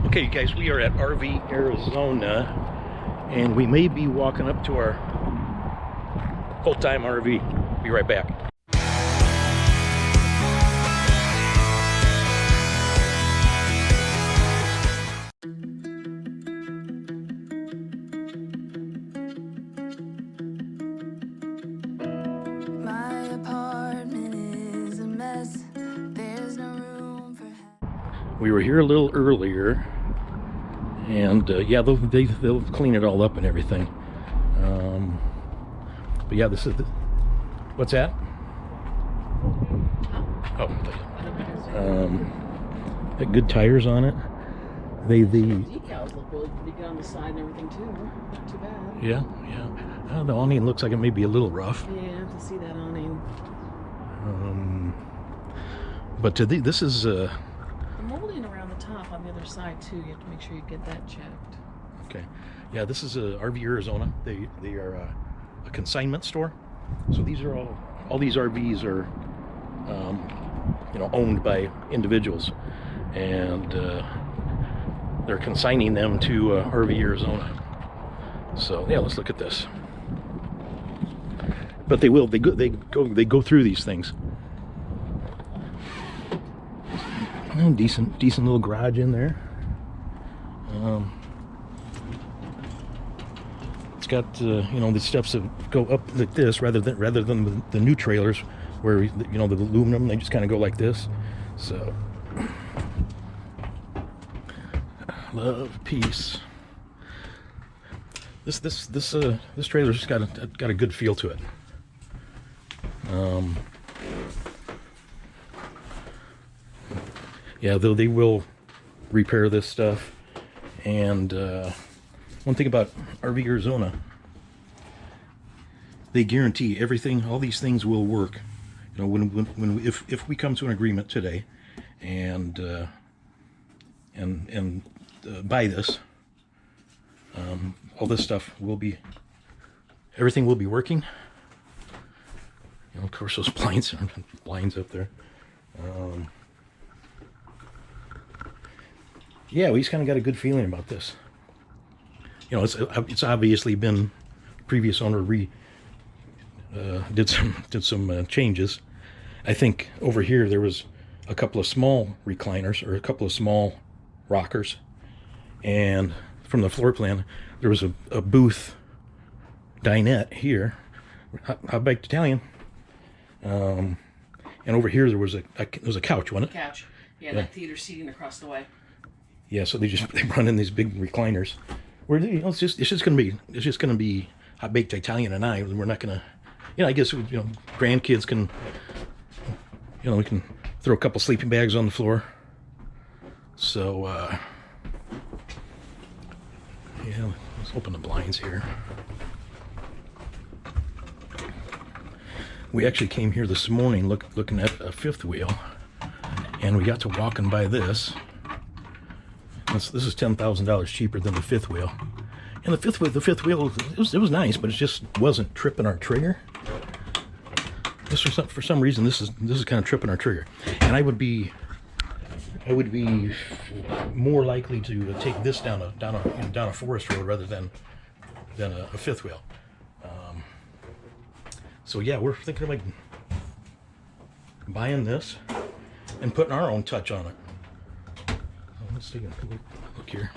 Okay, guys, we are at RV Arizona, and we may be walking up to our Time RV. Be right back. My apartment is a mess. There's no room for. We were here a little earlier, and yeah, they'll clean it all up and everything. But yeah, this is what's that? Oh, got good tires on it. The decals look really pretty good on the side and everything too. Not too bad. yeah. The awning looks like it may be a little rough. Yeah, to see that awning. But this is The molding around the top on the other side too. You have to make sure you get that checked. okay. Yeah, this is RV Arizona. They are a consignment store. So these are all these RVs are owned by individuals, and they're consigning them to RV Arizona. So yeah, let's look at this. But they go through these things. Oh, decent little garage in there. It's got the steps that go up like this rather than the new trailers where the aluminum, they just kind of go like this. So love, peace. This trailer's just got a good feel to it. Yeah, though they will repair this stuff. And one thing about RV Arizona, they guarantee everything. All these things will work. If we come to an agreement today, and buy this, all this stuff everything will be working. Of course, those blinds up there. Yeah, we just kind of got a good feeling about this. It's obviously been previous owner did some changes. I think over here there was a couple of small recliners or a couple of small rockers, and from the floor plan there was a booth dinette here, hot baked Italian, and over here there was a couch, wasn't it? Couch. Yeah, that theater seating across the way. Yeah, so they run in these big recliners. Where it's just gonna be hot baked Italian and I. We're not gonna, I guess grandkids can, we can throw a couple sleeping bags on the floor. So yeah, let's open the blinds here. We actually came here this morning looking at a fifth wheel, and we got to walking by this. This is $10,000 cheaper than the fifth wheel, and the fifth wheel it was nice, but it just wasn't tripping our trigger. For some reason this is kind of tripping our trigger, and I would be more likely to take this down a forest road rather than a fifth wheel. So yeah, we're thinking of buying this and putting our own touch on it. Let's take a look here.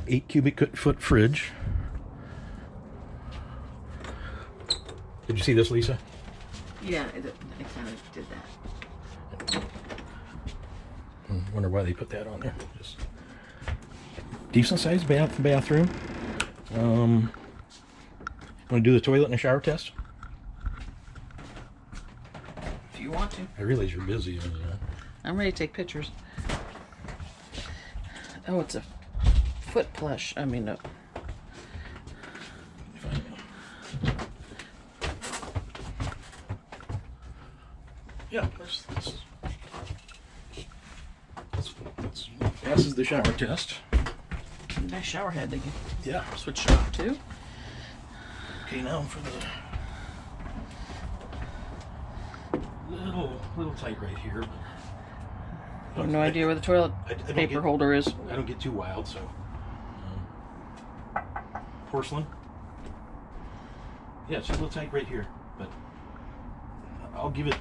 8 cubic foot fridge. Did you see this, Lisa? Yeah, I kind of did that. I wonder why they put that on there. Just decent sized bathroom. Want to do the toilet and the shower test? If you want to. I realize you're busy. I'm ready to take pictures. Oh, it's a foot plush. I mean, no. Yeah, this passes the shower test. Nice shower head. They can switch it up too. Okay, now for the little tight right here. I have no idea where the toilet paper holder is. I don't get too wild, so. Porcelain. Yeah, it's a little tight right here, but I'll give it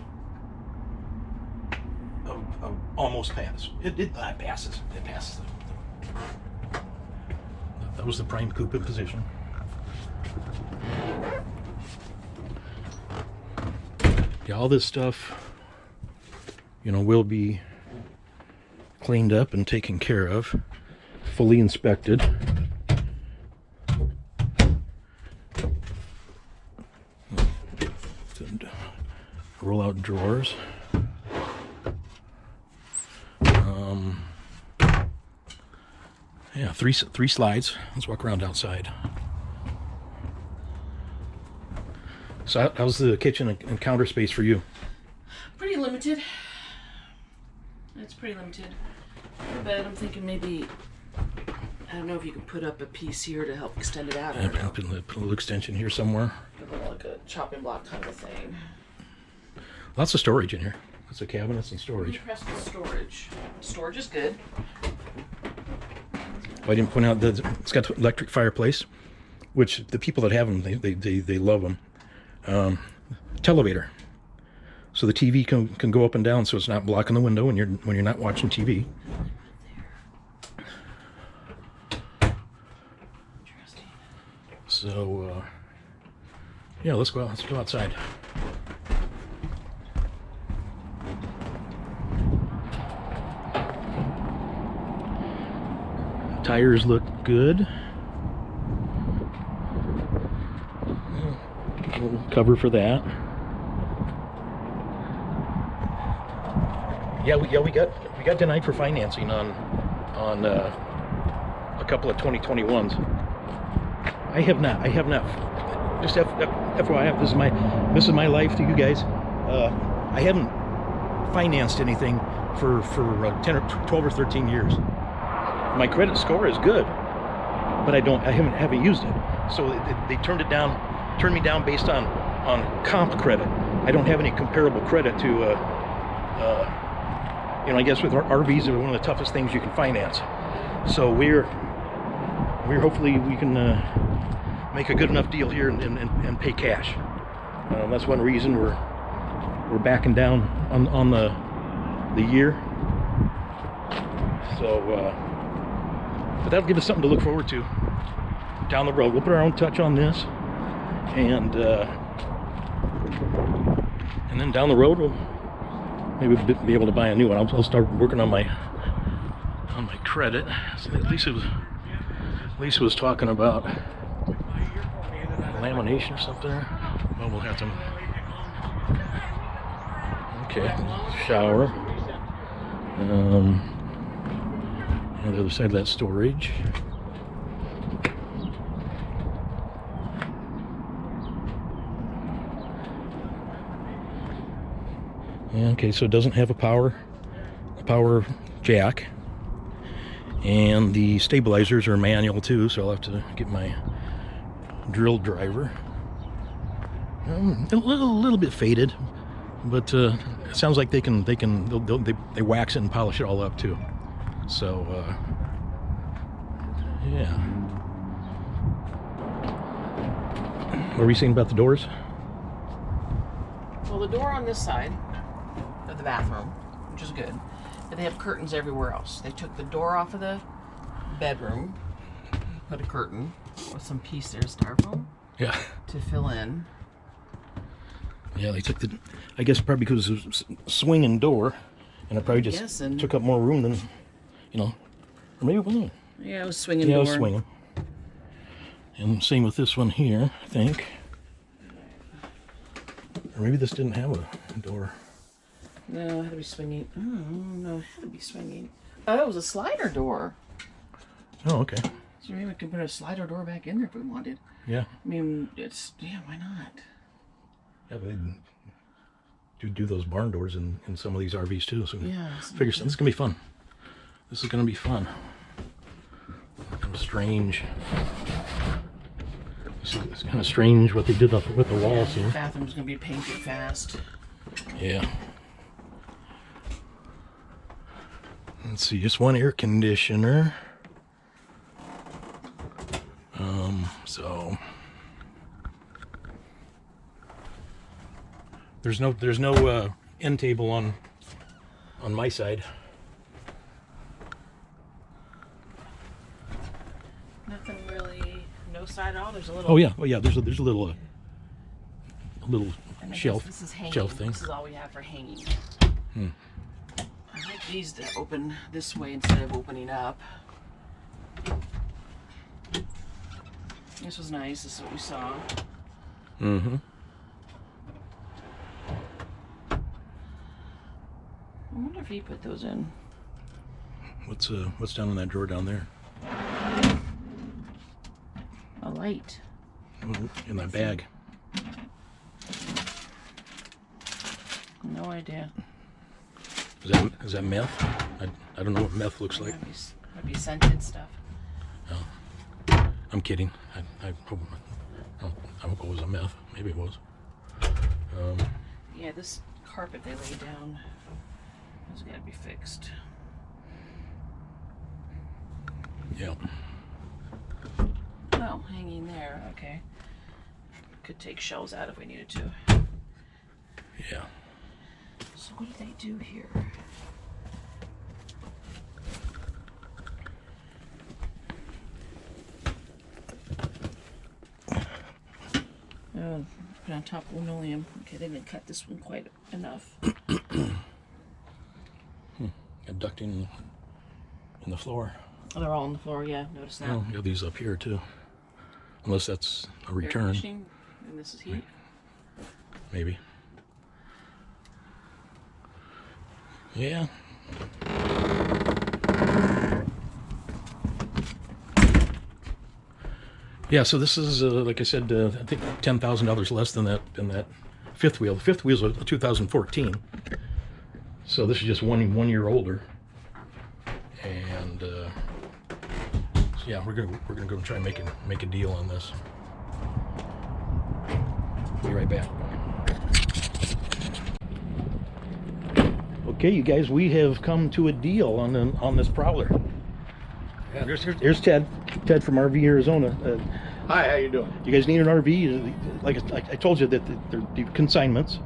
a almost pass. It passes. It passes. That was the prime coupe in position. Yeah, all this stuff, you know, will be cleaned up and taken care of, fully inspected. Roll out drawers. Yeah, three slides. Let's walk around outside. So how's the kitchen and counter space for you? Pretty limited. It's pretty limited. But I'm thinking maybe, I don't know if you can put up a piece here to help extend it out. Put a little extension here somewhere. Like a chopping block kind of a thing. Lots of storage in here. Lots of cabinets and storage. Press the storage. Storage is good. I didn't point out that it's got electric fireplace, which the people that have them, they love them. Televator, so the TV can go up and down, so it's not blocking the window when you're not watching TV. So yeah, let's go outside. Tires look good. Little cover for that. Yeah, we got denied for financing on a couple of 2021s. I have not. Just FYI, this is my life to you guys. I haven't financed anything for 10 or 12 or 13 years. My credit score is good, but I haven't used it. So they turned me down based on comp credit. I don't have any comparable credit to, you know, I guess with RVs are one of the toughest things you can finance. So we're hopefully we can make a good enough deal here and pay cash. That's one reason we're backing down on the year. So, but that'll give us something to look forward to down the road. We'll put our own touch on this, and then down the road we'll maybe be able to buy a new one. I'll start working on my credit. So at least Lisa was talking about lamination or something. Well, we'll have to. Okay, shower. On the other side of that storage. Okay, so it doesn't have a power jack, and the stabilizers are manual too, so I'll have to get my drill driver. A little bit faded, but it sounds like they wax it and polish it all up too. So yeah. What were we saying about the doors? Well, the door on this side of the bathroom, which is good, but they have curtains everywhere else. They took the door off of the bedroom, put a curtain with some piece there, styrofoam, Yeah. to fill in. Yeah, they took I guess probably because it was a swinging door, and it probably just took up more room than, you know, or maybe it wasn't. Yeah, it was swinging Yeah, door. it was swinging. And same with this one here, I think. Or maybe this didn't have a door. No, it had to be swinging. Oh, no, it had to be swinging. Oh, it was a slider door. Oh, okay. So maybe we can put a slider door back in there if we wanted. Yeah. I mean, yeah, why not? Yeah, but they do those barn doors in some of these RVs too. So Yeah. figure this is gonna be fun. This is gonna be fun. Kind of strange. It's kind of strange what they did with the walls here. The bathroom's gonna be painted fast. Yeah. Let's see, just one air conditioner. So there's no end table on my side. Nothing really, no side at all. There's a little. Oh yeah, There's a little and I shelf guess this is hanging. shelf thing. This is all we have for hanging. I like these to open this way instead of opening up. This was nice. This is what we saw. Mm-hmm. I wonder if he put those in. What's down in that drawer down there? A light. In that bag. No idea. Is that meth? I don't know what meth looks like. Might be scented stuff. Oh, I'm kidding. I hope it was a meth. Maybe it was. Yeah, this carpet they laid down has got to be fixed. Yeah. Well, hanging there, okay. Could take shelves out if we needed to. Yeah. So what do they do here? Oh, put on top linoleum. Okay, they didn't cut this one quite enough. Got ducting in the floor. Oh, they're all on the floor, yeah, notice that. Oh, got these up here too. Unless that's a Air return. conditioning, and this is heat. Maybe. Yeah. Yeah, so this is, like I said, I think $10,000 less than that fifth wheel. The fifth wheel is a 2014. So this is just one year older. And so yeah, we're gonna go and try and make a deal on this. Be right back. Okay, you guys, we have come to a deal on this Prowler. Yeah. Here's Ted from RV Arizona. Hi, how you doing? You guys need an RV? Like I told you that they're consignments,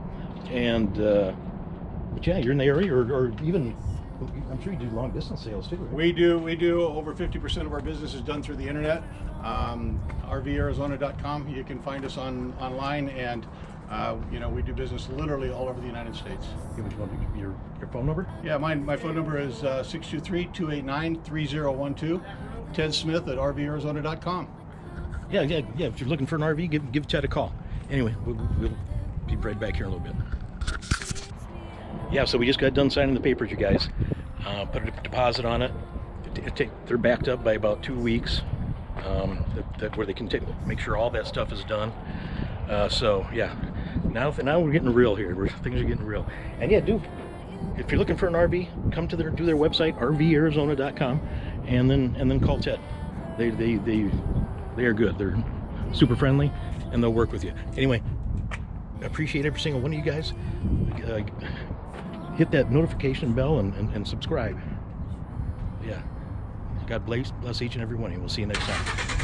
and but yeah, you're in the area, or even I'm sure you do long distance sales too. Right? We do. Over 50% of our business is done through the internet. RVArizona.com. You can find us online, and we do business literally all over the United States. Your phone number? Yeah, my phone number is 623-289-3012. Ted Smith at RVArizona.com. Yeah. If you're looking for an RV, give Ted a call. Anyway, we'll be right back here in a little bit. Yeah, so we just got done signing the papers, you guys. Put a deposit on it. They're backed up by about 2 weeks. Where they can make sure all that stuff is done. So yeah, now we're getting real here. Things are getting real. And yeah, if you're looking for an RV, come to their website, RVArizona.com, and then call Ted. They are good. They're super friendly, and they'll work with you. Anyway, appreciate every single one of you guys. Hit that notification bell and subscribe. Yeah. God bless each and every one of you. We'll see you next time.